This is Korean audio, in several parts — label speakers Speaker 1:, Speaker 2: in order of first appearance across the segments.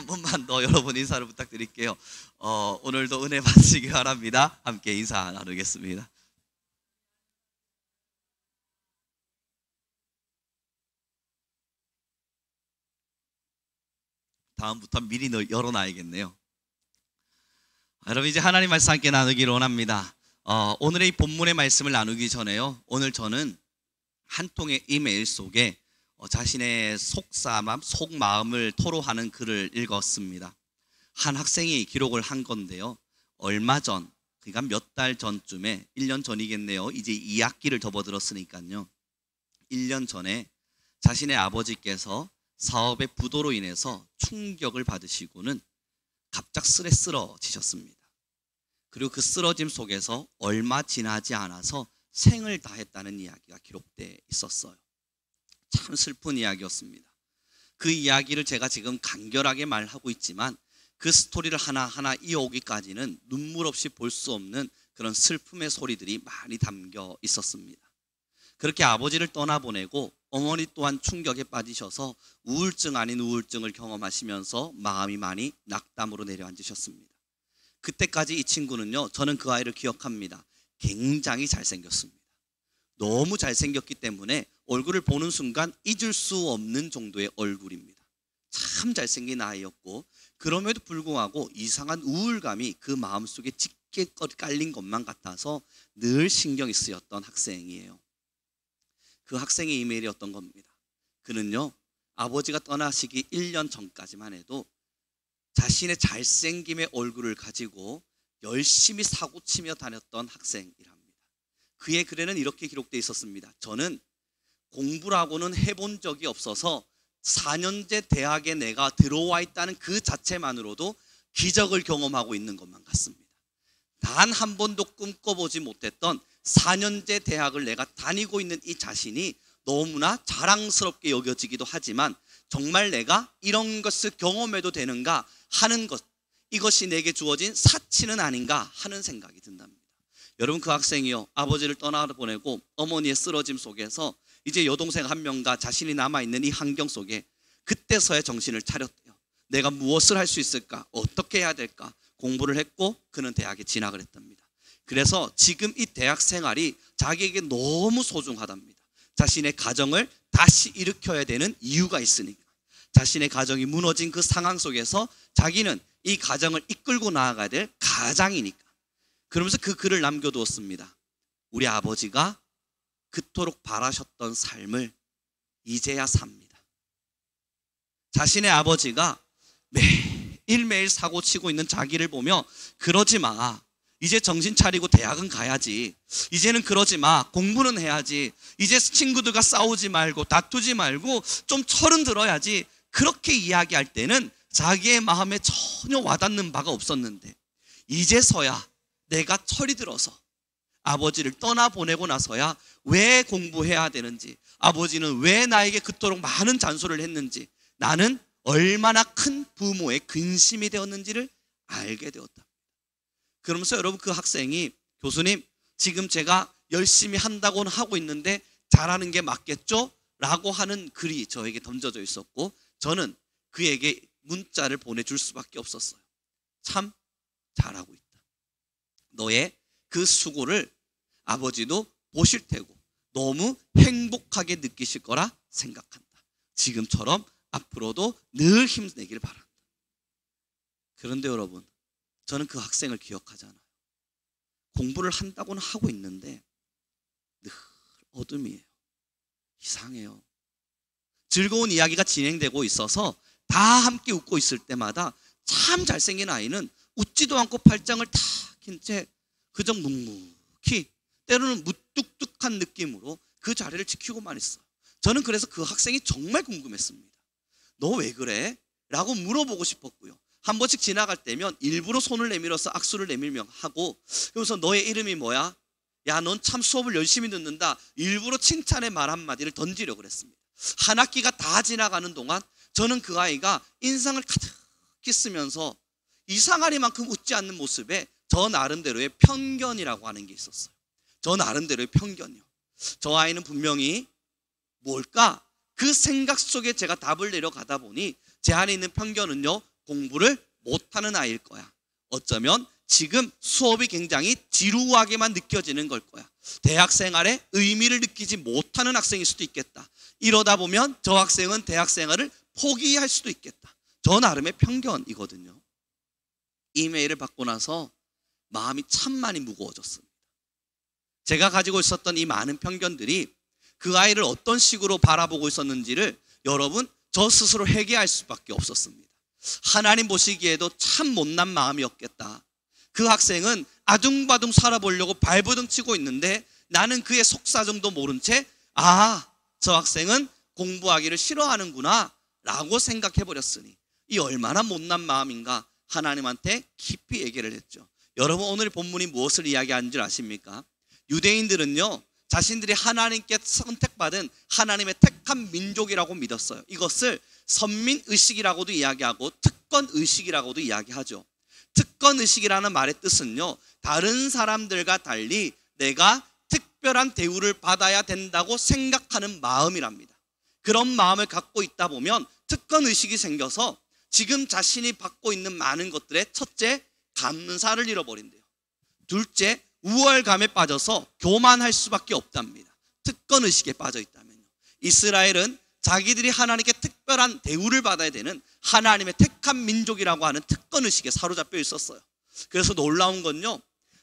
Speaker 1: 번만 더 여러분 인사를 부탁드릴게요. 오늘도 은혜 받으시기 바랍니다. 함께 인사 나누겠습니다. 다음부터 미리 열어놔야겠네요. 여러분, 이제 하나님 말씀 함께 나누기를 원합니다. 오늘의 이 본문의 말씀을 나누기 전에요, 오늘 저는 한 통의 이메일 속에 자신의 속마음을 토로하는 글을 읽었습니다. 한 학생이 기록을 한 건데요, 얼마 전, 그러니까 몇 달 전쯤에, 1년 전이겠네요. 이제 2학기를 접어들었으니까요. 1년 전에 자신의 아버지께서 사업의 부도로 인해서 충격을 받으시고는 갑작스레 쓰러지셨습니다. 그리고 그 쓰러짐 속에서 얼마 지나지 않아서 생을 다했다는 이야기가 기록되어 있었어요. 참 슬픈 이야기였습니다. 그 이야기를 제가 지금 간결하게 말하고 있지만 그 스토리를 하나하나 이어오기까지는 눈물 없이 볼 수 없는 그런 슬픔의 소리들이 많이 담겨 있었습니다. 그렇게 아버지를 떠나보내고 어머니 또한 충격에 빠지셔서 우울증 아닌 우울증을 경험하시면서 마음이 많이 낙담으로 내려앉으셨습니다. 그때까지 이 친구는요, 저는 그 아이를 기억합니다. 굉장히 잘생겼습니다. 너무 잘생겼기 때문에 얼굴을 보는 순간 잊을 수 없는 정도의 얼굴입니다. 참 잘생긴 아이였고, 그럼에도 불구하고 이상한 우울감이 그 마음속에 짙게 깔린 것만 같아서 늘 신경이 쓰였던 학생이에요. 그 학생의 이메일이었던 겁니다. 그는요, 아버지가 떠나시기 1년 전까지만 해도 자신의 잘생김의 얼굴을 가지고 열심히 사고치며 다녔던 학생이랍니다. 그의 글에는 이렇게 기록되어 있었습니다. 저는 공부라고는 해본 적이 없어서 4년제 대학에 내가 들어와 있다는 그 자체만으로도 기적을 경험하고 있는 것만 같습니다. 단 한 번도 꿈꿔보지 못했던 4년제 대학을 내가 다니고 있는 이 자신이 너무나 자랑스럽게 여겨지기도 하지만, 정말 내가 이런 것을 경험해도 되는가 하는 것, 이것이 내게 주어진 사치는 아닌가 하는 생각이 든답니다. 여러분, 그 학생이요, 아버지를 떠나보내고 어머니의 쓰러짐 속에서 이제 여동생 한 명과 자신이 남아있는 이 환경 속에 그때서야 정신을 차렸대요. 내가 무엇을 할 수 있을까? 어떻게 해야 될까? 공부를 했고 그는 대학에 진학을 했답니다. 그래서 지금 이 대학 생활이 자기에게 너무 소중하답니다. 자신의 가정을 다시 일으켜야 되는 이유가 있으니까. 자신의 가정이 무너진 그 상황 속에서 자기는 이 가정을 이끌고 나아가야 될 가장이니까. 그러면서 그 글을 남겨두었습니다. 우리 아버지가 그토록 바라셨던 삶을 이제야 삽니다. 자신의 아버지가 매일매일 사고치고 있는 자기를 보며, 그러지 마, 이제 정신 차리고 대학은 가야지, 이제는 그러지 마, 공부는 해야지, 이제 친구들과 싸우지 말고 다투지 말고 좀 철은 들어야지, 그렇게 이야기할 때는 자기의 마음에 전혀 와닿는 바가 없었는데, 이제서야 내가 철이 들어서 아버지를 떠나보내고 나서야 왜 공부해야 되는지, 아버지는 왜 나에게 그토록 많은 잔소리를 했는지, 나는 얼마나 큰 부모의 근심이 되었는지를 알게 되었다. 그러면서 여러분, 그 학생이, 교수님, 지금 제가 열심히 한다고는 하고 있는데 잘하는 게 맞겠죠? 라고 하는 글이 저에게 던져져 있었고, 저는 그에게 문자를 보내줄 수밖에 없었어요. 참 잘하고 있다. 너의 그 수고를 아버지도 보실 테고 너무 행복하게 느끼실 거라 생각한다. 지금처럼 앞으로도 늘 힘내길 바란다. 그런데 여러분, 저는 그 학생을 기억하잖아요. 공부를 한다고는 하고 있는데 늘 어둠이에요. 이상해요. 즐거운 이야기가 진행되고 있어서 다 함께 웃고 있을 때마다 참 잘생긴 아이는 웃지도 않고 팔짱을 탁 낀 채 그저 묵묵히, 때로는 무뚝뚝한 느낌으로 그 자리를 지키고만 있어요. 저는 그래서 그 학생이 정말 궁금했습니다. 너 왜 그래? 라고 물어보고 싶었고요. 한 번씩 지나갈 때면 일부러 손을 내밀어서 악수를 내밀며 하고, 그러면서 너의 이름이 뭐야? 야, 넌 참 수업을 열심히 듣는다. 일부러 칭찬의 말 한마디를 던지려고 그랬습니다. 한 학기가 다 지나가는 동안 저는 그 아이가 인상을 가득히 쓰면서 이상하리만큼 웃지 않는 모습에 저 나름대로의 편견이라고 하는 게 있었어요. 저 나름대로의 편견이요. 저 아이는 분명히 뭘까? 그 생각 속에 제가 답을 내려가다 보니 제 안에 있는 편견은요, 공부를 못하는 아이일 거야. 어쩌면 지금 수업이 굉장히 지루하게만 느껴지는 걸 거야. 대학 생활에 의미를 느끼지 못하는 학생일 수도 있겠다. 이러다 보면 저 학생은 대학 생활을 포기할 수도 있겠다. 저 나름의 편견이거든요. 이메일을 받고 나서 마음이 참 많이 무거워졌습니다. 제가 가지고 있었던 이 많은 편견들이 그 아이를 어떤 식으로 바라보고 있었는지를 여러분, 저 스스로 회개할 수밖에 없었습니다. 하나님 보시기에도 참 못난 마음이었겠다. 그 학생은 아둥바둥 살아보려고 발버둥 치고 있는데 나는 그의 속사정도 모른 채 저 학생은 공부하기를 싫어하는구나 라고 생각해버렸으니 이 얼마나 못난 마음인가 하나님한테 깊이 얘기를 했죠. 여러분, 오늘 본문이 무엇을 이야기하는 줄 아십니까? 유대인들은요, 자신들이 하나님께 선택받은 하나님의 택한 민족이라고 믿었어요. 이것을 선민의식이라고도 이야기하고 특권의식이라고도 이야기하죠. 특권의식이라는 말의 뜻은요, 다른 사람들과 달리 내가 특별한 대우를 받아야 된다고 생각하는 마음이랍니다. 그런 마음을 갖고 있다 보면 특권의식이 생겨서 지금 자신이 받고 있는 많은 것들에 첫째, 감사를 잃어버린대요. 둘째, 우월감에 빠져서 교만할 수밖에 없답니다. 특권의식에 빠져 있다면요. 이스라엘은 자기들이 하나님께 특별한 대우를 받아야 되는 하나님의 택한 민족이라고 하는 특권의식에 사로잡혀 있었어요. 그래서 놀라운 건요,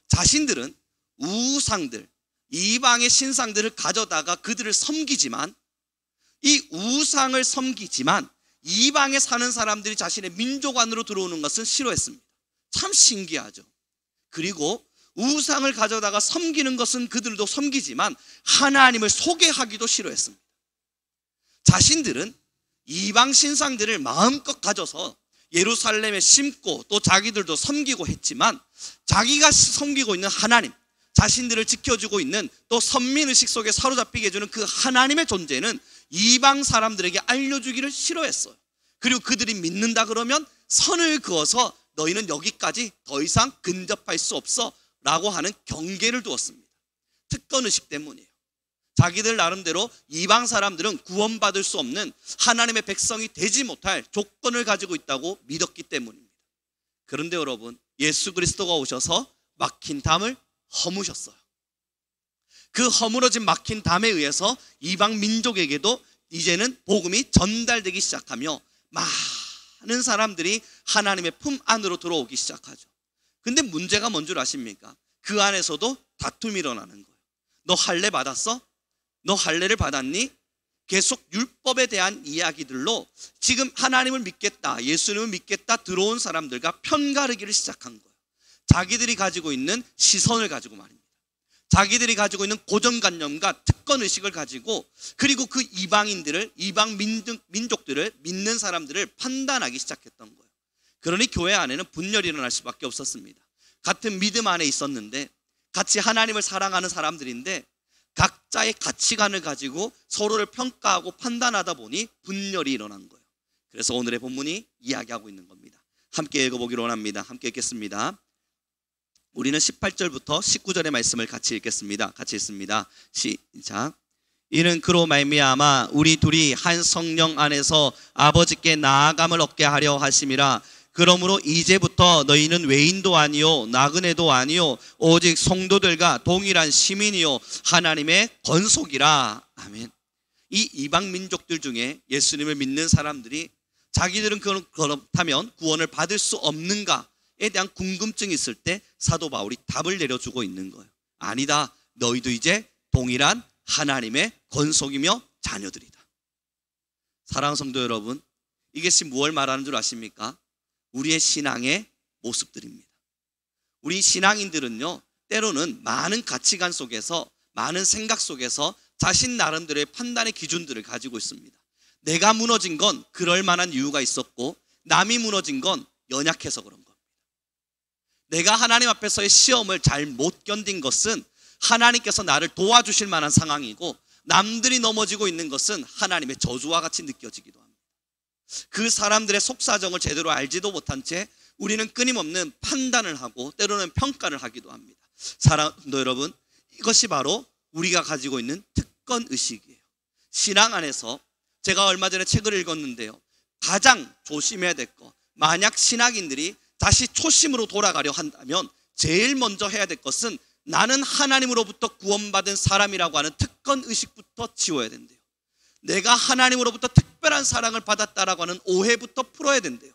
Speaker 1: 자신들은 우상들, 이방의 신상들을 가져다가 그들을 섬기지만, 이 우상을 섬기지만 이방에 사는 사람들이 자신의 민족 안으로 들어오는 것은 싫어했습니다. 참 신기하죠. 그리고 우상을 가져다가 섬기는 것은 그들도 섬기지만 하나님을 소개하기도 싫어했습니다. 자신들은 이방 신상들을 마음껏 가져서 예루살렘에 심고 또 자기들도 섬기고 했지만 자기가 섬기고 있는 하나님, 자신들을 지켜주고 있는 또 선민의식 속에 사로잡히게 해주는 그 하나님의 존재는 이방 사람들에게 알려주기를 싫어했어요. 그리고 그들이 믿는다 그러면 선을 그어서 너희는 여기까지 더 이상 근접할 수 없어 라고 하는 경계를 두었습니다. 특권의식 때문이에요. 자기들 나름대로 이방 사람들은 구원받을 수 없는 하나님의 백성이 되지 못할 조건을 가지고 있다고 믿었기 때문입니다. 그런데 여러분, 예수 그리스도가 오셔서 막힌 담을 허무셨어요. 그 허물어진 막힌 담에 의해서 이방 민족에게도 이제는 복음이 전달되기 시작하며 많은 사람들이 하나님의 품 안으로 들어오기 시작하죠. 근데 문제가 뭔 줄 아십니까? 그 안에서도 다툼이 일어나는 거예요. 너 할례 받았어? 너 할례를 받았니? 계속 율법에 대한 이야기들로 지금 하나님을 믿겠다, 예수님을 믿겠다 들어온 사람들과 편가르기를 시작한 거예요. 자기들이 가지고 있는 시선을 가지고 말입니다. 자기들이 가지고 있는 고정관념과 특권의식을 가지고, 그리고 그 이방인들을, 이방 민족들을 믿는 사람들을 판단하기 시작했던 거예요. 그러니 교회 안에는 분열이 일어날 수밖에 없었습니다. 같은 믿음 안에 있었는데 같이 하나님을 사랑하는 사람들인데 각자의 가치관을 가지고 서로를 평가하고 판단하다 보니 분열이 일어난 거예요. 그래서 오늘의 본문이 이야기하고 있는 겁니다. 함께 읽어보기로 원합니다. 함께 읽겠습니다. 우리는 18절부터 19절의 말씀을 같이 읽겠습니다. 같이 읽습니다. 시작. 이는 그로 말미암아 우리 둘이 한 성령 안에서 아버지께 나아감을 얻게 하려 하심이라. 그러므로 이제부터 너희는 외인도 아니요 나그네도 아니요 오직 성도들과 동일한 시민이요 하나님의 권속이라. 아멘. 이 이방 민족들 중에 예수님을 믿는 사람들이 자기들은 그렇다면 구원을 받을 수 없는가에 대한 궁금증이 있을 때 사도 바울이 답을 내려주고 있는 거예요. 아니다. 너희도 이제 동일한 하나님의 권속이며 자녀들이다. 사랑하는 성도 여러분, 이것이 무엇을 말하는 줄 아십니까? 우리의 신앙의 모습들입니다. 우리 신앙인들은요, 때로는 많은 가치관 속에서, 많은 생각 속에서 자신 나름대로의 판단의 기준들을 가지고 있습니다. 내가 무너진 건 그럴 만한 이유가 있었고 남이 무너진 건 연약해서 그런 겁니다. 내가 하나님 앞에서의 시험을 잘 못 견딘 것은 하나님께서 나를 도와주실 만한 상황이고, 남들이 넘어지고 있는 것은 하나님의 저주와 같이 느껴지기도 합니다. 그 사람들의 속사정을 제대로 알지도 못한 채 우리는 끊임없는 판단을 하고 때로는 평가를 하기도 합니다. 사랑하는 여러분, 이것이 바로 우리가 가지고 있는 특권의식이에요. 신앙 안에서 제가 얼마 전에 책을 읽었는데요, 가장 조심해야 될 것, 만약 신학인들이 다시 초심으로 돌아가려 한다면 제일 먼저 해야 될 것은 나는 하나님으로부터 구원받은 사람이라고 하는 특권 의식부터 지워야 된대요. 내가 하나님으로부터 특별한 사랑을 받았다라고 하는 오해부터 풀어야 된대요.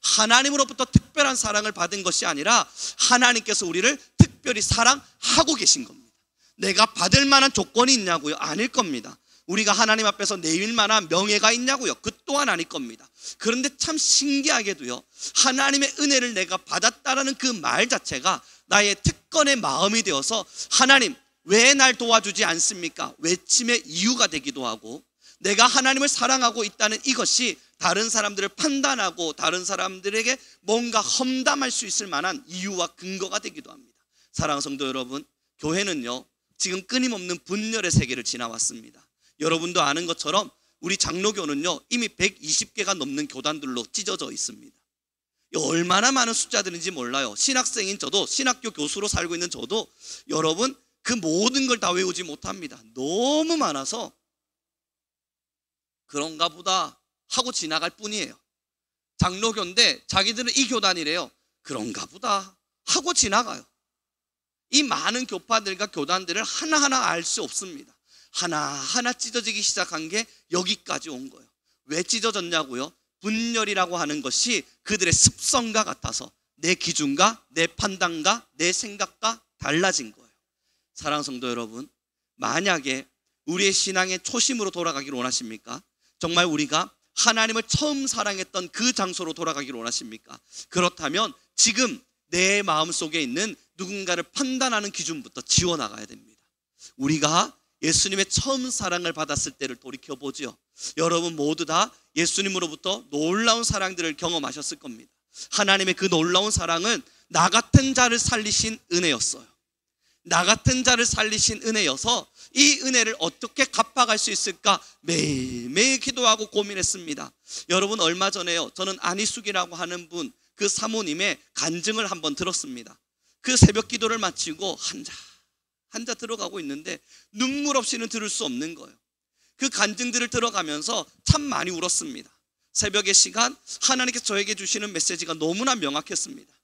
Speaker 1: 하나님으로부터 특별한 사랑을 받은 것이 아니라 하나님께서 우리를 특별히 사랑하고 계신 겁니다. 내가 받을 만한 조건이 있냐고요? 아닐 겁니다. 우리가 하나님 앞에서 내릴 만한 명예가 있냐고요? 그 또한 아닐 겁니다. 그런데 참 신기하게도요, 하나님의 은혜를 내가 받았다라는 그 말 자체가 나의 특권의 마음이 되어서 하나님 왜 날 도와주지 않습니까? 외침의 이유가 되기도 하고, 내가 하나님을 사랑하고 있다는 이것이 다른 사람들을 판단하고 다른 사람들에게 뭔가 험담할 수 있을 만한 이유와 근거가 되기도 합니다. 사랑하는 성도 여러분, 교회는요 지금 끊임없는 분열의 세계를 지나왔습니다. 여러분도 아는 것처럼 우리 장로교는요 이미 120개가 넘는 교단들로 찢어져 있습니다. 얼마나 많은 숫자들인지 몰라요. 신학생인 저도, 신학교 교수로 살고 있는 저도 여러분 그 모든 걸 다 외우지 못합니다. 너무 많아서 그런가 보다 하고 지나갈 뿐이에요. 장로교인데 자기들은 이 교단이래요. 그런가 보다 하고 지나가요. 이 많은 교파들과 교단들을 하나하나 알 수 없습니다. 하나하나 찢어지기 시작한 게 여기까지 온 거예요. 왜 찢어졌냐고요? 분열이라고 하는 것이 그들의 습성과 같아서 내 기준과 내 판단과 내 생각과 달라진 거예요. 사랑하는 성도 여러분, 만약에 우리의 신앙의 초심으로 돌아가기를 원하십니까? 정말 우리가 하나님을 처음 사랑했던 그 장소로 돌아가기를 원하십니까? 그렇다면 지금 내 마음속에 있는 누군가를 판단하는 기준부터 지워나가야 됩니다. 우리가 예수님의 처음 사랑을 받았을 때를 돌이켜보죠. 여러분 모두 다 예수님으로부터 놀라운 사랑들을 경험하셨을 겁니다. 하나님의 그 놀라운 사랑은 나 같은 자를 살리신 은혜였어요. 나 같은 자를 살리신 은혜여서 이 은혜를 어떻게 갚아갈 수 있을까 매일매일 기도하고 고민했습니다. 여러분 얼마 전에요, 저는 안희숙이라고 하는 분, 그 사모님의 간증을 한번 들었습니다. 그 새벽 기도를 마치고 한자 들어가고 있는데 눈물 없이는 들을 수 없는 거예요. 그 간증들을 들어가면서 참 많이 울었습니다. 새벽의 시간 하나님께서 저에게 주시는 메시지가 너무나 명확했습니다.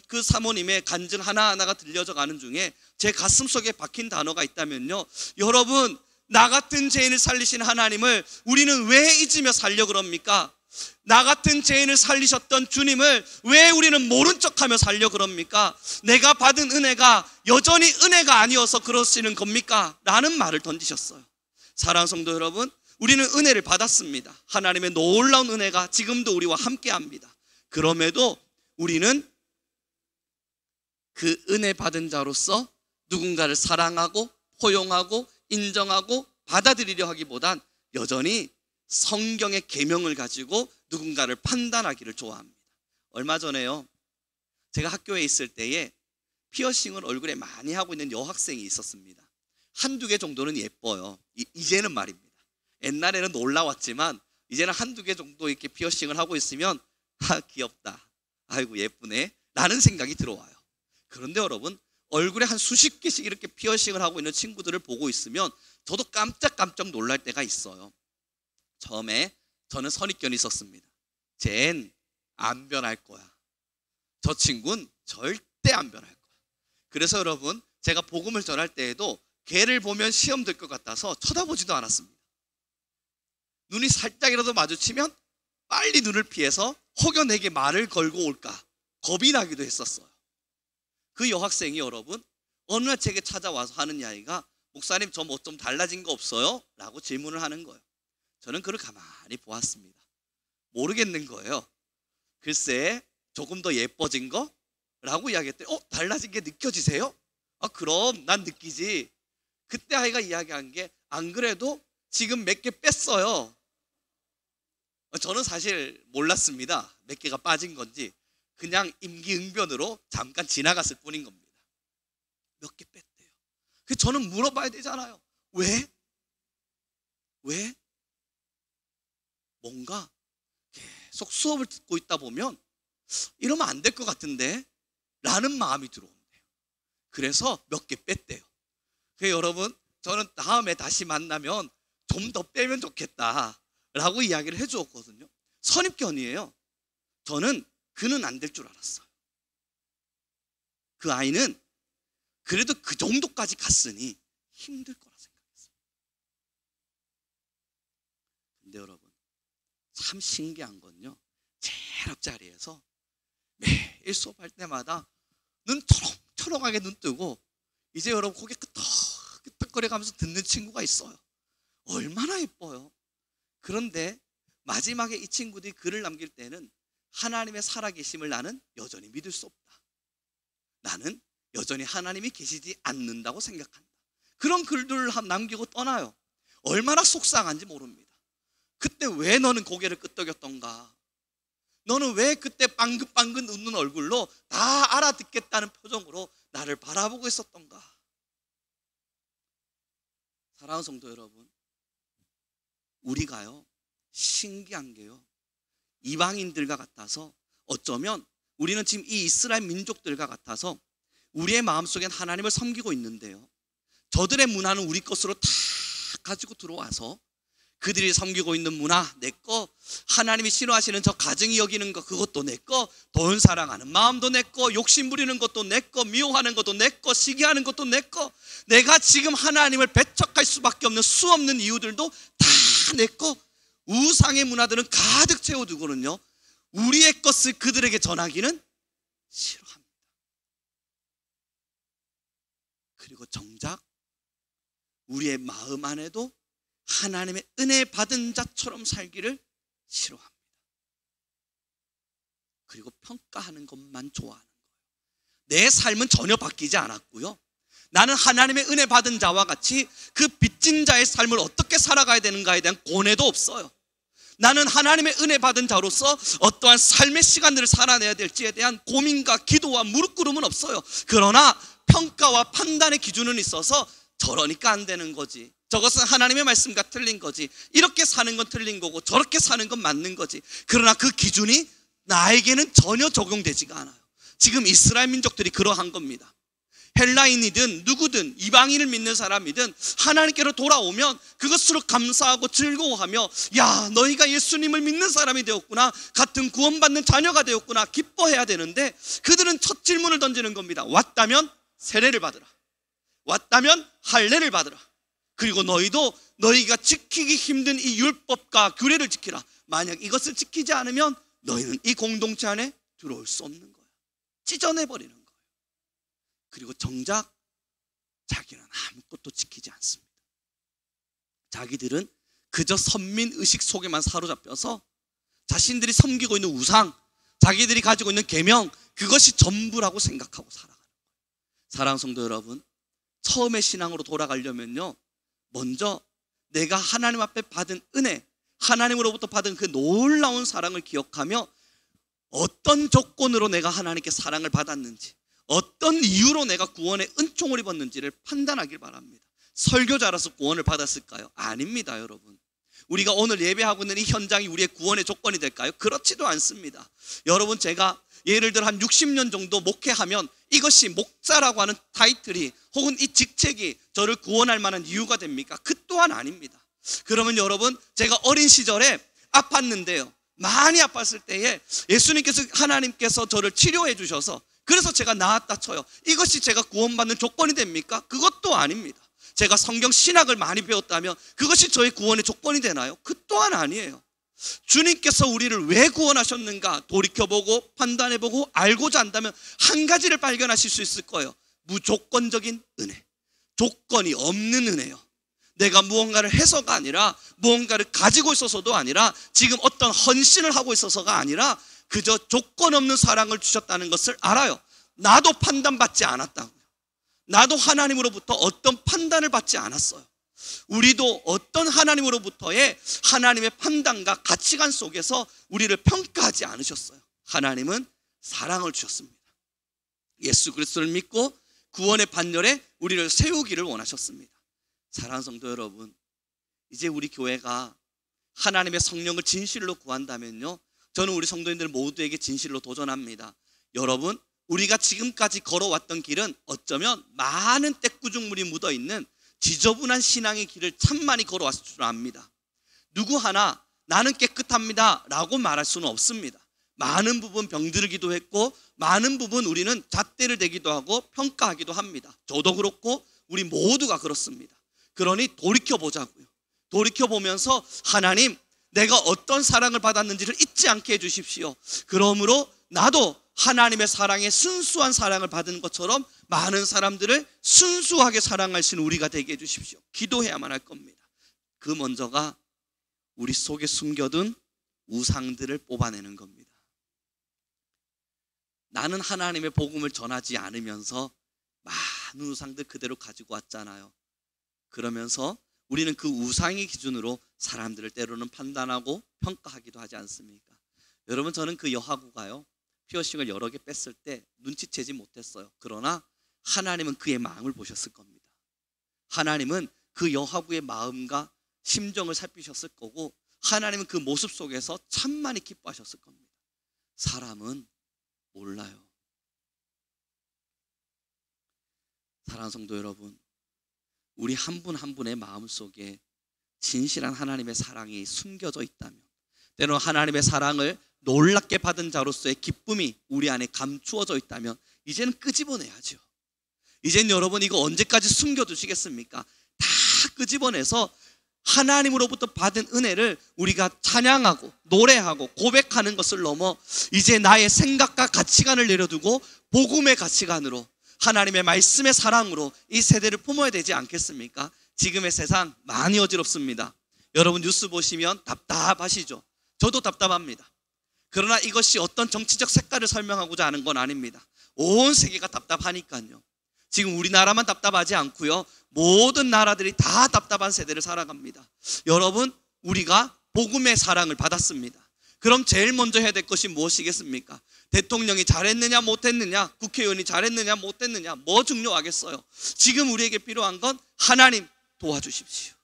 Speaker 1: 그 사모님의 간증 하나하나가 들려져 가는 중에 제 가슴 속에 박힌 단어가 있다면요, 여러분 나 같은 죄인을 살리신 하나님을 우리는 왜 잊으며 살려 그럽니까? 나 같은 죄인을 살리셨던 주님을 왜 우리는 모른 척하며 살려 그럽니까? 내가 받은 은혜가 여전히 은혜가 아니어서 그러시는 겁니까? 라는 말을 던지셨어요. 사랑하는 성도 여러분, 우리는 은혜를 받았습니다. 하나님의 놀라운 은혜가 지금도 우리와 함께합니다. 그럼에도 우리는 그 은혜 받은 자로서 누군가를 사랑하고 포용하고 인정하고 받아들이려 하기보단 여전히 성경의 계명을 가지고 누군가를 판단하기를 좋아합니다. 얼마 전에요, 제가 학교에 있을 때에 피어싱을 얼굴에 많이 하고 있는 여학생이 있었습니다. 한두 개 정도는 예뻐요. 이제는 말입니다. 옛날에는 놀라웠지만 이제는 한두 개 정도 이렇게 피어싱을 하고 있으면 귀엽다, 아이고 예쁘네 라는 생각이 들어와요. 그런데 여러분 얼굴에 한 수십 개씩 이렇게 피어싱을 하고 있는 친구들을 보고 있으면 저도 깜짝 놀랄 때가 있어요. 처음에 저는 선입견이 있었습니다. 쟨 안 변할 거야. 저 친구는 절대 안 변할 거야. 그래서 여러분 제가 복음을 전할 때에도 걔를 보면 시험 될 것 같아서 쳐다보지도 않았습니다. 눈이 살짝이라도 마주치면 빨리 눈을 피해서 혹여 내게 말을 걸고 올까 겁이 나기도 했었어요. 그 여학생이 여러분 어느 날 제게 찾아와서 하는 이야기가, 목사님 저 뭐 좀 달라진 거 없어요? 라고 질문을 하는 거예요. 저는 그를 가만히 보았습니다. 모르겠는 거예요. 글쎄 조금 더 예뻐진 거? 라고 이야기했더니 달라진 게 느껴지세요? 그럼 난 느끼지. 그때 아이가 이야기한 게, 안 그래도 지금 몇 개 뺐어요. 저는 사실 몰랐습니다. 몇 개가 빠진 건지. 그냥 임기응변으로 잠깐 지나갔을 뿐인 겁니다. 몇 개 뺐대요. 그래서 저는 물어봐야 되잖아요. 왜? 뭔가 계속 수업을 듣고 있다 보면 이러면 안 될 것 같은데 라는 마음이 들어온대요. 그래서 몇 개 뺐대요. 그래서 여러분 저는 다음에 다시 만나면 좀 더 빼면 좋겠다 라고 이야기를 해주었거든요. 선입견이에요. 저는 그는 안 될 줄 알았어요. 그 아이는 그래도 그 정도까지 갔으니 힘들 거라 생각했어요. 근데 여러분, 참 신기한 건요, 제일 앞자리에서 매일 수업할 때마다 눈 초롱초롱하게 눈 뜨고 이제 여러분 고개 끄덕끄덕거려 가면서 듣는 친구가 있어요. 얼마나 예뻐요. 그런데 마지막에 이 친구들이 글을 남길 때는 하나님의 살아계심을 나는 여전히 믿을 수 없다. 나는 여전히 하나님이 계시지 않는다고 생각한다. 그런 글들을 남기고 떠나요. 얼마나 속상한지 모릅니다. 그때 왜 너는 고개를 끄덕였던가? 너는 왜 그때 빵긋빵긋 웃는 얼굴로 다 알아듣겠다는 표정으로 나를 바라보고 있었던가? 사랑하는 성도 여러분, 우리가요, 신기한 게요, 이방인들과 같아서 어쩌면 우리는 지금 이 이스라엘 민족들과 같아서 우리의 마음속엔 하나님을 섬기고 있는데요, 저들의 문화는 우리 것으로 다 가지고 들어와서 그들이 섬기고 있는 문화 내 거, 하나님이 싫어하시는 저 가정이 여기는 거 그것도 내 거, 돈 사랑하는 마음도 내 거, 욕심 부리는 것도 내 거, 미워하는 것도 내 거, 시기하는 것도 내 거, 내가 지금 하나님을 배척할 수밖에 없는 수없는 이유들도 다 내 거. 우상의 문화들은 가득 채워두고는요, 우리의 것을 그들에게 전하기는 싫어합니다. 그리고 정작 우리의 마음 안에도 하나님의 은혜 받은 자처럼 살기를 싫어합니다. 그리고 평가하는 것만 좋아하는 거예요. 내 삶은 전혀 바뀌지 않았고요, 나는 하나님의 은혜 받은 자와 같이 그 빚진 자의 삶을 어떻게 살아가야 되는가에 대한 고뇌도 없어요. 나는 하나님의 은혜 받은 자로서 어떠한 삶의 시간들을 살아내야 될지에 대한 고민과 기도와 무릎 꿇음은 없어요. 그러나 평가와 판단의 기준은 있어서 저러니까 안 되는 거지, 저것은 하나님의 말씀과 틀린 거지, 이렇게 사는 건 틀린 거고 저렇게 사는 건 맞는 거지. 그러나 그 기준이 나에게는 전혀 적용되지가 않아요. 지금 이스라엘 민족들이 그러한 겁니다. 헬라인이든 누구든 이방인을 믿는 사람이든 하나님께로 돌아오면 그것으로 감사하고 즐거워하며, 야, 너희가 예수님을 믿는 사람이 되었구나, 같은 구원받는 자녀가 되었구나 기뻐해야 되는데, 그들은 첫 질문을 던지는 겁니다. 왔다면 세례를 받으라, 왔다면 할례를 받으라, 그리고 너희도 너희가 지키기 힘든 이 율법과 규례를 지키라. 만약 이것을 지키지 않으면 너희는 이 공동체 안에 들어올 수 없는 거예요. 찢어내버리는 거예요. 그리고 정작 자기는 아무것도 지키지 않습니다. 자기들은 그저 선민의식 속에만 사로잡혀서 자신들이 섬기고 있는 우상, 자기들이 가지고 있는 계명, 그것이 전부라고 생각하고 살아가는 거예요. 사랑하는 성도 여러분, 처음에 신앙으로 돌아가려면요, 먼저 내가 하나님 앞에 받은 은혜, 하나님으로부터 받은 그 놀라운 사랑을 기억하며 어떤 조건으로 내가 하나님께 사랑을 받았는지, 어떤 이유로 내가 구원의 은총을 입었는지를 판단하길 바랍니다. 설교자라서 구원을 받았을까요? 아닙니다, 여러분. 우리가 오늘 예배하고 있는 이 현장이 우리의 구원의 조건이 될까요? 그렇지도 않습니다. 여러분, 제가 예를 들어 한 60년 정도 목회하면 이것이 목사라고 하는 타이틀이 혹은 이 직책이 저를 구원할 만한 이유가 됩니까? 그 또한 아닙니다. 그러면 여러분, 제가 어린 시절에 아팠는데요, 많이 아팠을 때에 예수님께서, 하나님께서 저를 치료해 주셔서 그래서 제가 나았다 쳐요. 이것이 제가 구원받는 조건이 됩니까? 그것도 아닙니다. 제가 성경 신학을 많이 배웠다면 그것이 저의 구원의 조건이 되나요? 그 또한 아니에요. 주님께서 우리를 왜 구원하셨는가 돌이켜보고 판단해보고 알고자 한다면 한 가지를 발견하실 수 있을 거예요. 무조건적인 은혜, 조건이 없는 은혜요. 내가 무언가를 해서가 아니라, 무언가를 가지고 있어서도 아니라, 지금 어떤 헌신을 하고 있어서가 아니라 그저 조건 없는 사랑을 주셨다는 것을 알아요. 나도 판단받지 않았다고요. 나도 하나님으로부터 어떤 판단을 받지 않았어요. 우리도 어떤 하나님으로부터의 하나님의 판단과 가치관 속에서 우리를 평가하지 않으셨어요. 하나님은 사랑을 주셨습니다. 예수 그리스도를 믿고 구원의 반열에 우리를 세우기를 원하셨습니다. 사랑하는 성도 여러분, 이제 우리 교회가 하나님의 성령을 진실로 구한다면요, 저는 우리 성도님들 모두에게 진실로 도전합니다. 여러분, 우리가 지금까지 걸어왔던 길은 어쩌면 많은 떼꾸중물이 묻어있는 지저분한 신앙의 길을 참 많이 걸어왔을 줄 압니다. 누구 하나 나는 깨끗합니다 라고 말할 수는 없습니다. 많은 부분 병들기도 했고 많은 부분 우리는 잣대를 대기도 하고 평가하기도 합니다. 저도 그렇고 우리 모두가 그렇습니다. 그러니 돌이켜보자고요. 돌이켜보면서 하나님, 내가 어떤 사랑을 받았는지를 잊지 않게 해주십시오. 그러므로 나도 하나님의 사랑에 순수한 사랑을 받은 것처럼 많은 사람들을 순수하게 사랑할 수 있는 우리가 되게 해주십시오. 기도해야만 할 겁니다. 그 먼저가 우리 속에 숨겨둔 우상들을 뽑아내는 겁니다. 나는 하나님의 복음을 전하지 않으면서 많은 우상들 그대로 가지고 왔잖아요. 그러면서 우리는 그 우상의 기준으로 사람들을 때로는 판단하고 평가하기도 하지 않습니까? 여러분, 저는 그 여하구가요, 피어싱을 여러 개 뺐을 때 눈치채지 못했어요. 그러나 하나님은 그의 마음을 보셨을 겁니다. 하나님은 그 여하구의 마음과 심정을 살피셨을 거고, 하나님은 그 모습 속에서 참 많이 기뻐하셨을 겁니다. 사람은 몰라요. 사랑하는 성도 여러분, 우리 한 분 한 분의 마음속에 진실한 하나님의 사랑이 숨겨져 있다면, 때로는 하나님의 사랑을 놀랍게 받은 자로서의 기쁨이 우리 안에 감추어져 있다면 이제는 끄집어내야죠. 이제는 여러분, 이거 언제까지 숨겨두시겠습니까? 다 끄집어내서 하나님으로부터 받은 은혜를 우리가 찬양하고 노래하고 고백하는 것을 넘어 이제 나의 생각과 가치관을 내려두고 복음의 가치관으로, 하나님의 말씀의 사랑으로 이 세대를 품어야 되지 않겠습니까? 지금의 세상 많이 어지럽습니다. 여러분, 뉴스 보시면 답답하시죠? 저도 답답합니다. 그러나 이것이 어떤 정치적 색깔을 설명하고자 하는 건 아닙니다. 온 세계가 답답하니까요. 지금 우리나라만 답답하지 않고요, 모든 나라들이 다 답답한 세대를 살아갑니다. 여러분, 우리가 복음의 사랑을 받았습니다. 그럼 제일 먼저 해야 될 것이 무엇이겠습니까? 대통령이 잘했느냐 못했느냐, 국회의원이 잘했느냐 못했느냐, 뭐 중요하겠어요? 지금 우리에게 필요한 건 하나님 도와주십시오.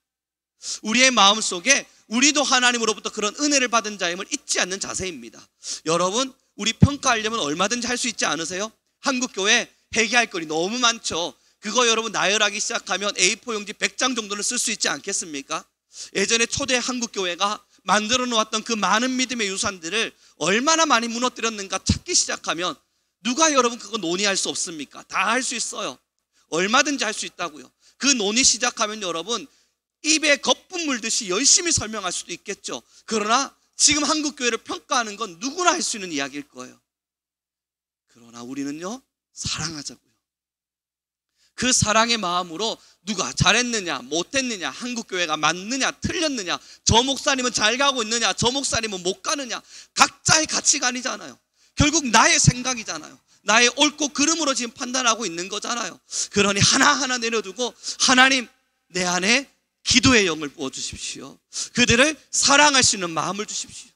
Speaker 1: 우리의 마음속에 우리도 하나님으로부터 그런 은혜를 받은 자임을 잊지 않는 자세입니다. 여러분, 우리 평가하려면 얼마든지 할 수 있지 않으세요? 한국교회 회개할 거리 너무 많죠. 그거 여러분 나열하기 시작하면 A4 용지 100장 정도는 쓸 수 있지 않겠습니까? 예전에 초대 한국교회가 만들어 놓았던 그 많은 믿음의 유산들을 얼마나 많이 무너뜨렸는가 찾기 시작하면 누가 여러분 그거 논의할 수 없습니까? 다 할 수 있어요. 얼마든지 할 수 있다고요. 그 논의 시작하면 여러분 입에 거품 물듯이 열심히 설명할 수도 있겠죠. 그러나 지금 한국교회를 평가하는 건 누구나 할 수 있는 이야기일 거예요. 그러나 우리는요, 사랑하자고요. 그 사랑의 마음으로 누가 잘했느냐 못했느냐, 한국교회가 맞느냐 틀렸느냐, 저 목사님은 잘 가고 있느냐 저 목사님은 못 가느냐, 각자의 가치관이잖아요. 결국 나의 생각이잖아요. 나의 옳고 그름으로 지금 판단하고 있는 거잖아요. 그러니 하나하나 내려두고 하나님, 내 안에 기도의 영을 부어주십시오. 그들을 사랑할 수 있는 마음을 주십시오.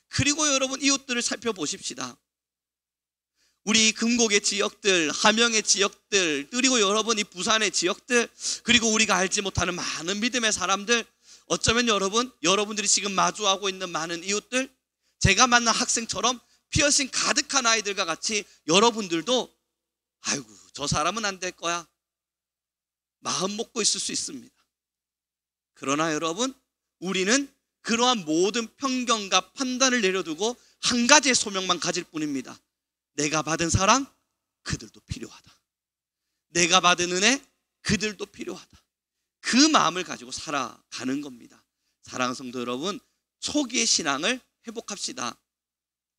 Speaker 1: 그리고 여러분, 이웃들을 살펴보십시다. 우리 금곡의 지역들, 함영의 지역들, 그리고 여러분 이 부산의 지역들, 그리고 우리가 알지 못하는 많은 믿음의 사람들, 어쩌면 여러분들이 지금 마주하고 있는 많은 이웃들, 제가 만난 학생처럼 피어싱 가득한 아이들과 같이 여러분들도 아이고 저 사람은 안 될 거야 마음 먹고 있을 수 있습니다. 그러나 여러분, 우리는 그러한 모든 편견과 판단을 내려두고 한 가지의 소명만 가질 뿐입니다. 내가 받은 사랑, 그들도 필요하다. 내가 받은 은혜, 그들도 필요하다. 그 마음을 가지고 살아가는 겁니다. 사랑하는 성도 여러분, 초기의 신앙을 회복합시다.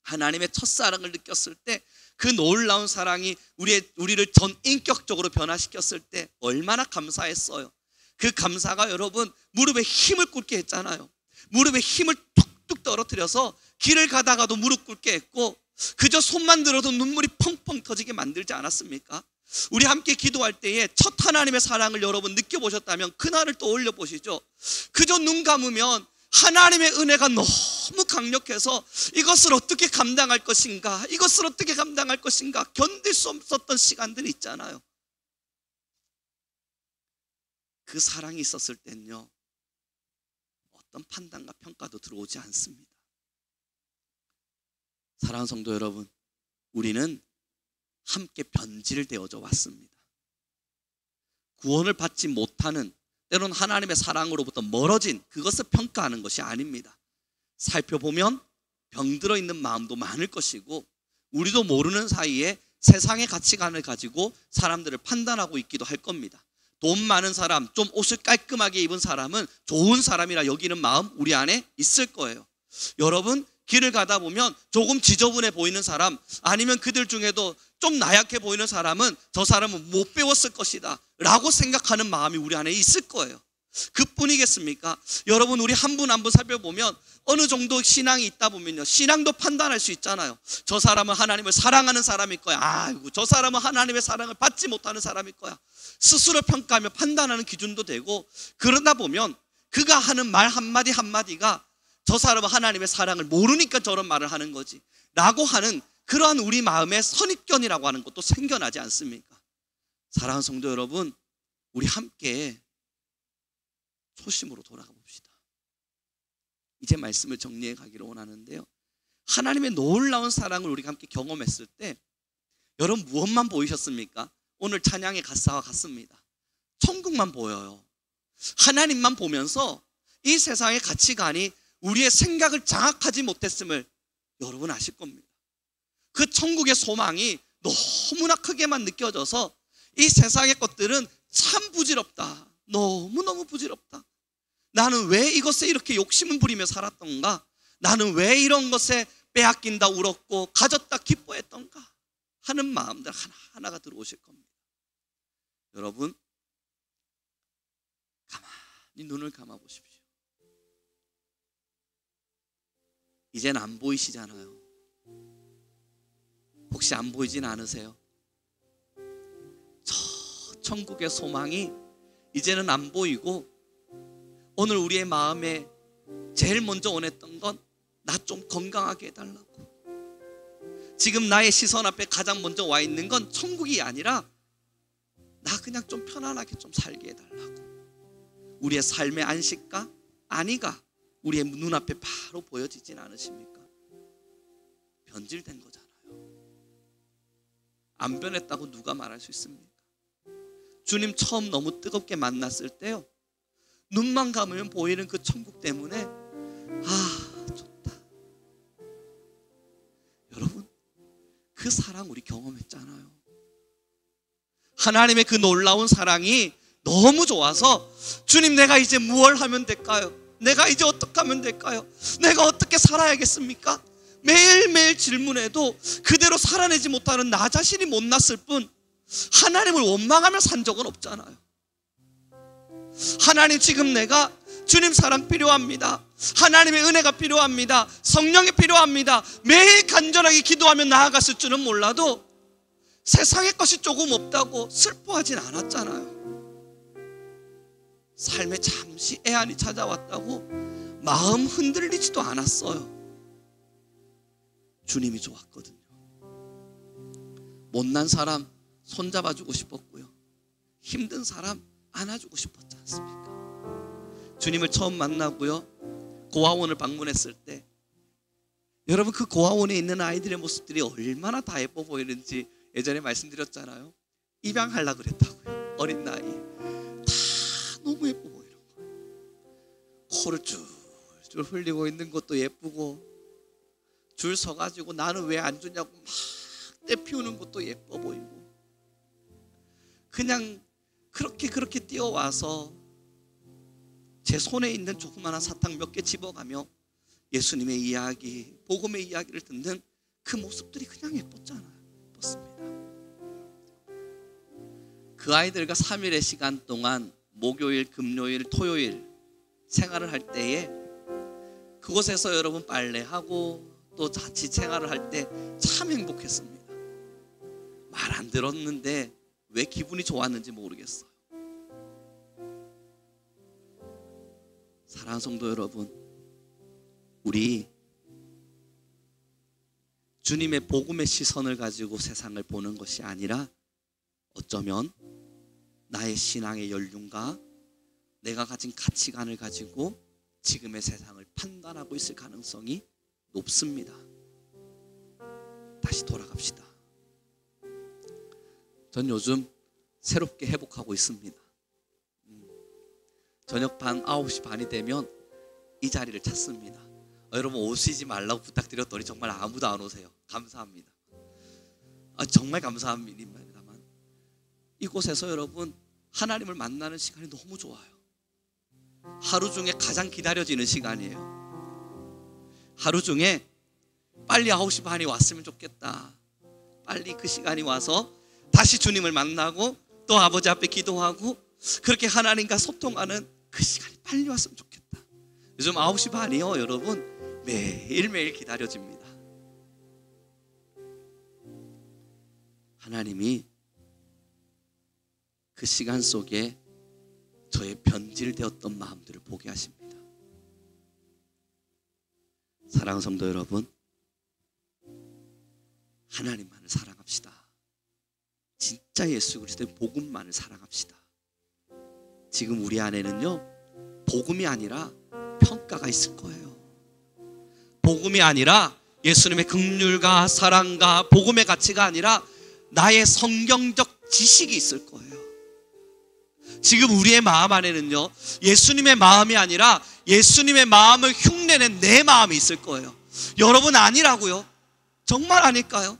Speaker 1: 하나님의 첫사랑을 느꼈을 때 그 놀라운 사랑이 우리를 전인격적으로 변화시켰을 때 얼마나 감사했어요. 그 감사가 여러분 무릎에 힘을 꿇게 했잖아요. 무릎에 힘을 툭툭 떨어뜨려서 길을 가다가도 무릎 꿇게 했고, 그저 손만 들어도 눈물이 펑펑 터지게 만들지 않았습니까? 우리 함께 기도할 때에 첫 하나님의 사랑을 여러분 느껴보셨다면 그날을 떠올려 보시죠. 그저 눈 감으면 하나님의 은혜가 너무 강력해서 이것을 어떻게 감당할 것인가, 이것을 어떻게 감당할 것인가 견딜 수 없었던 시간들이 있잖아요. 그 사랑이 있었을 땐요, 어떤 판단과 평가도 들어오지 않습니다. 사랑하는 성도 여러분, 우리는 함께 변질되어져 왔습니다. 구원을 받지 못하는, 때로는 하나님의 사랑으로부터 멀어진 그것을 평가하는 것이 아닙니다. 살펴보면 병들어 있는 마음도 많을 것이고, 우리도 모르는 사이에 세상의 가치관을 가지고 사람들을 판단하고 있기도 할 겁니다. 돈 많은 사람, 좀 옷을 깔끔하게 입은 사람은 좋은 사람이라 여기는 마음 우리 안에 있을 거예요. 여러분, 길을 가다 보면 조금 지저분해 보이는 사람, 아니면 그들 중에도 좀 나약해 보이는 사람은 저 사람은 못 배웠을 것이다 라고 생각하는 마음이 우리 안에 있을 거예요. 그뿐이겠습니까? 여러분, 우리 한 분 한 분 살펴보면 어느 정도 신앙이 있다 보면요, 신앙도 판단할 수 있잖아요. 저 사람은 하나님을 사랑하는 사람일 거야. 아이고, 저 사람은 하나님의 사랑을 받지 못하는 사람일 거야. 스스로 평가하며 판단하는 기준도 되고, 그러다 보면 그가 하는 말 한마디 한마디가 저 사람은 하나님의 사랑을 모르니까 저런 말을 하는 거지 라고 하는 그러한 우리 마음의 선입견이라고 하는 것도 생겨나지 않습니까? 사랑하는 성도 여러분, 우리 함께 초심으로 돌아가 봅시다. 이제 말씀을 정리해 가기를 원하는데요, 하나님의 놀라운 사랑을 우리가 함께 경험했을 때 여러분 무엇만 보이셨습니까? 오늘 찬양의 가사와 같습니다. 천국만 보여요. 하나님만 보면서 이 세상의 가치관이 우리의 생각을 장악하지 못했음을 여러분 아실 겁니다. 그 천국의 소망이 너무나 크게만 느껴져서 이 세상의 것들은 참 부질없다, 너무너무 부질없다, 나는 왜 이것에 이렇게 욕심을 부리며 살았던가, 나는 왜 이런 것에 빼앗긴다 울었고 가졌다 기뻐했던가 하는 마음들 하나하나가 들어오실 겁니다. 여러분, 가만히 눈을 감아보십시오. 이젠 안 보이시잖아요. 혹시 안 보이진 않으세요? 저 천국의 소망이 이제는 안 보이고, 오늘 우리의 마음에 제일 먼저 원했던 건 나 좀 건강하게 해달라고, 지금 나의 시선 앞에 가장 먼저 와 있는 건 천국이 아니라 나 그냥 좀 편안하게 좀 살게 해달라고, 우리의 삶의 안식과 안위가 우리의 눈앞에 바로 보여지진 않으십니까? 변질된 거잖아요. 안 변했다고 누가 말할 수 있습니까? 주님 처음 너무 뜨겁게 만났을 때요, 눈만 감으면 보이는 그 천국 때문에 좋다. 여러분, 그 사랑 우리 경험했잖아요. 하나님의 그 놀라운 사랑이 너무 좋아서 주님, 내가 이제 무엇을 하면 될까요? 내가 이제 어떻게 하면 될까요? 내가 어떻게 살아야겠습니까? 매일매일 질문해도 그대로 살아내지 못하는 나 자신이 못났을 뿐 하나님을 원망하며 산 적은 없잖아요. 하나님, 지금 내가 주님 사랑 필요합니다, 하나님의 은혜가 필요합니다, 성령이 필요합니다, 매일 간절하게 기도하며 나아갔을 줄은 몰라도 세상의 것이 조금 없다고 슬퍼하진 않았잖아요. 삶에 잠시 애환이 찾아왔다고 마음 흔들리지도 않았어요. 주님이 좋았거든요. 못난 사람 손잡아주고 싶었고요, 힘든 사람 안아주고 싶었지 않습니까? 주님을 처음 만나고요, 고아원을 방문했을 때 여러분, 그 고아원에 있는 아이들의 모습들이 얼마나 다 예뻐 보이는지 예전에 말씀드렸잖아요. 입양하려고 그랬다고요. 어린 나이에 다 너무 예뻐 보이는 거예요. 코를 줄줄 흘리고 있는 것도 예쁘고, 줄 서가지고 나는 왜 안 주냐고 막 떼피우는 것도 예뻐 보이고, 그냥 그렇게 뛰어와서 제 손에 있는 조그마한 사탕 몇 개 집어가며 예수님의 이야기, 복음의 이야기를 듣는 그 모습들이 그냥 예뻤잖아요. 예뻤습니다. 그 아이들과 3일의 시간 동안 목요일, 금요일, 토요일 생활을 할 때에 그곳에서 여러분 빨래하고 또 자칫 생활을 할 때 참 행복했습니다. 말 안 들었는데 왜 기분이 좋았는지 모르겠어요. 사랑하는 성도 여러분, 우리 주님의 복음의 시선을 가지고 세상을 보는 것이 아니라 어쩌면 나의 신앙의 연륜과 내가 가진 가치관을 가지고 지금의 세상을 판단하고 있을 가능성이 높습니다. 다시 돌아갑시다. 전 요즘 새롭게 회복하고 있습니다. 저녁 반 9시 반이 되면 이 자리를 찾습니다. 여러분 오시지 말라고 부탁드렸더니 정말 아무도 안 오세요. 감사합니다. 정말 감사합니다만 이곳에서 여러분 하나님을 만나는 시간이 너무 좋아요. 하루 중에 가장 기다려지는 시간이에요. 하루 중에 빨리 9시 반이 왔으면 좋겠다. 빨리 그 시간이 와서 다시 주님을 만나고 또 아버지 앞에 기도하고 그렇게 하나님과 소통하는 그 시간이 빨리 왔으면 좋겠다. 요즘 9시 반이요 여러분 매일매일 기다려집니다. 하나님이 그 시간 속에 저의 변질되었던 마음들을 보게 하십니다. 사랑하는 성도 여러분, 하나님만을 사랑합시다. 진짜 예수 그리스도의 복음만을 사랑합시다. 지금 우리 안에는요 복음이 아니라 평가가 있을 거예요. 복음이 아니라 예수님의 긍휼과 사랑과 복음의 가치가 아니라 나의 성경적 지식이 있을 거예요. 지금 우리의 마음 안에는요 예수님의 마음이 아니라 예수님의 마음을 흉내낸 내 마음이 있을 거예요. 여러분 아니라고요? 정말 아닐까요?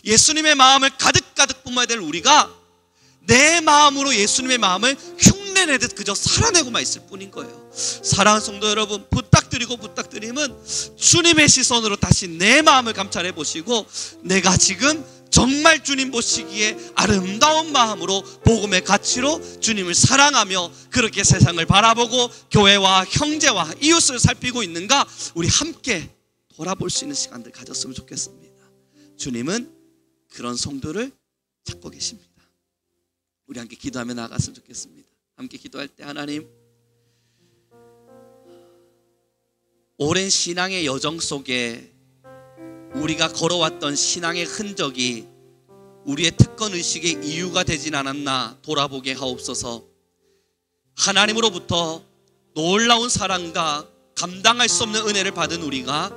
Speaker 1: 예수님의 마음을 가득가득 뿜어야 될 우리가 내 마음으로 예수님의 마음을 흉내내듯 그저 살아내고만 있을 뿐인 거예요. 사랑하는 성도 여러분, 부탁드리면 주님의 시선으로 다시 내 마음을 감찰해 보시고 내가 지금 정말 주님 보시기에 아름다운 마음으로 복음의 가치로 주님을 사랑하며 그렇게 세상을 바라보고 교회와 형제와 이웃을 살피고 있는가, 우리 함께 돌아볼 수 있는 시간들 가졌으면 좋겠습니다. 주님은 그런 성도를 찾고 계십니다. 우리 함께 기도하며 나아갔으면 좋겠습니다. 함께 기도할 때 하나님, 오랜 신앙의 여정 속에 우리가 걸어왔던 신앙의 흔적이 우리의 특권의식의 이유가 되진 않았나 돌아보게 하옵소서. 하나님으로부터 놀라운 사랑과 감당할 수 없는 은혜를 받은 우리가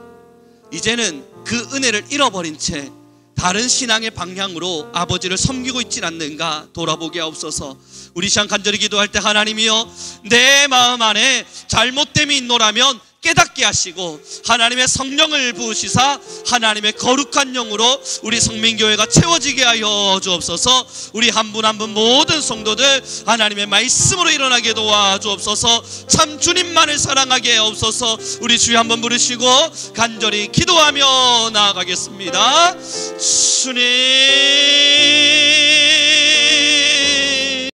Speaker 1: 이제는 그 은혜를 잃어버린 채 다른 신앙의 방향으로 아버지를 섬기고 있진 않는가 돌아보게 하옵소서. 우리 시간 간절히 기도할 때 하나님이여, 내 마음 안에 잘못됨이 있노라면 깨닫게 하시고 하나님의 성령을 부으시사 하나님의 거룩한 영으로 우리 성민교회가 채워지게 하여 주옵소서. 우리 한 분 한 분 모든 성도들 하나님의 말씀으로 일어나게 도와주옵소서. 참 주님만을 사랑하게 하옵소서. 우리 주여 한번 부르시고 간절히 기도하며 나아가겠습니다. 주님,